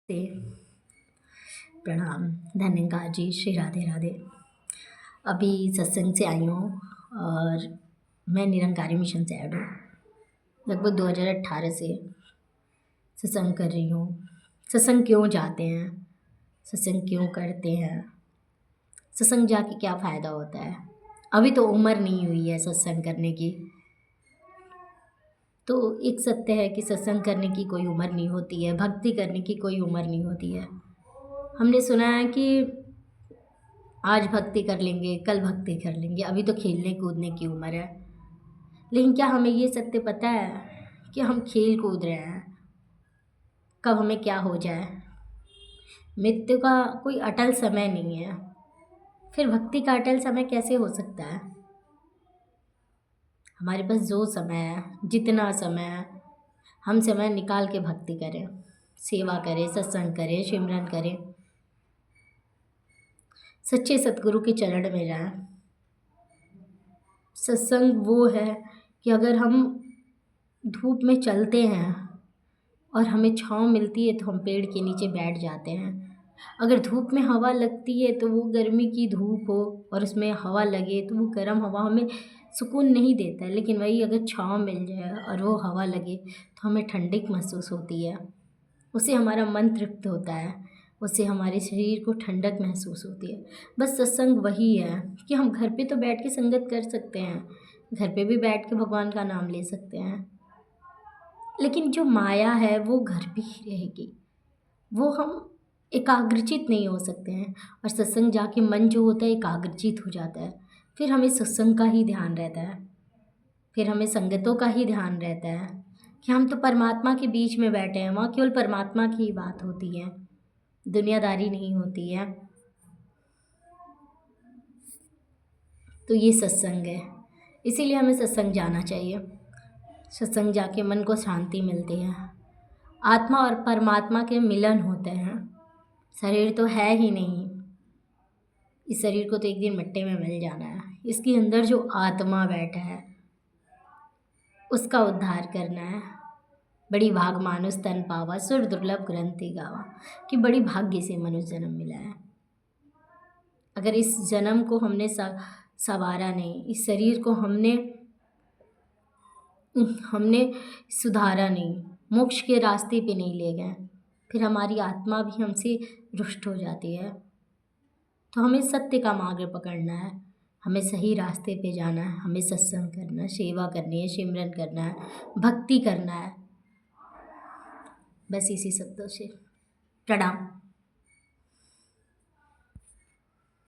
से प्रणाम। धन्यवाद जी। श्री राधे राधे। अभी सत्संग से आई हूँ और मैं निरंकारी मिशन से ऐड हूँ। लगभग 2018 से सत्संग कर रही हूँ। सत्संग क्यों जाते हैं, सत्संग क्यों करते हैं, सत्संग जाके क्या फ़ायदा होता है। अभी तो उम्र नहीं हुई है सत्संग करने की। तो एक सत्य है कि सत्संग करने की कोई उम्र नहीं होती है, भक्ति करने की कोई उम्र नहीं होती है। हमने सुना है कि आज भक्ति कर लेंगे, कल भक्ति कर लेंगे, अभी तो खेलने कूदने की उम्र है। लेकिन क्या हमें ये सत्य पता है कि हम खेल कूद रहे हैं, कब हमें क्या हो जाए। मृत्यु का कोई अटल समय नहीं है, फिर भक्ति का अटल समय कैसे हो सकता है। हमारे पास जो समय है, जितना समय है, हम समय निकाल के भक्ति करें, सेवा करें, सत्संग करें, सिमरन करें, सच्चे सतगुरु के चरण में जाएं। सत्संग वो है कि अगर हम धूप में चलते हैं और हमें छाँव मिलती है तो हम पेड़ के नीचे बैठ जाते हैं। अगर धूप में हवा लगती है तो वो गर्मी की धूप हो और उसमें हवा लगे तो वो गर्म हवा हमें सुकून नहीं देता है। लेकिन वही अगर छाँव मिल जाए और वो हवा लगे तो हमें ठंडक महसूस होती है, उससे हमारा मन तृप्त होता है, उससे हमारे शरीर को ठंडक महसूस होती है। बस सत्संग वही है कि हम घर पे तो बैठ के संगत कर सकते हैं, घर पे भी बैठ के भगवान का नाम ले सकते हैं, लेकिन जो माया है वो घर पे ही रहेगी, वो हम एकाग्रचित नहीं हो सकते हैं। और सत्संग जाके मन जो होता है एकाग्रचित हो जाता है, फिर हमें सत्संग का ही ध्यान रहता है, फिर हमें संगतों का ही ध्यान रहता है कि हम तो परमात्मा के बीच में बैठे हैं, वहाँ केवल परमात्मा की ही बात होती है, दुनियादारी नहीं होती है। तो ये सत्संग है, इसीलिए हमें सत्संग जाना चाहिए। सत्संग जाके मन को शांति मिलती है, आत्मा और परमात्मा के मिलन होते हैं। शरीर तो है ही नहीं, इस शरीर को तो एक दिन मिट्टी में मिल जाना है। इसके अंदर जो आत्मा बैठा है उसका उद्धार करना है। बड़ी भाग मानुष तन पावा, सुर दुर्लभ ग्रंथि गावा, कि बड़ी भाग्य से मनुष्य जन्म मिला है। अगर इस जन्म को हमने सवारा नहीं, इस शरीर को हमने सुधारा नहीं, मोक्ष के रास्ते पे नहीं ले गए, फिर हमारी आत्मा भी हमसे रुष्ट हो जाती है। तो हमें सत्य का मार्ग पकड़ना है, हमें सही रास्ते पे जाना है, हमें सत्संग करना है, सेवा करनी है, सिमरन करना है, भक्ति करना है। बस इसी शब्दों से प्रणाम।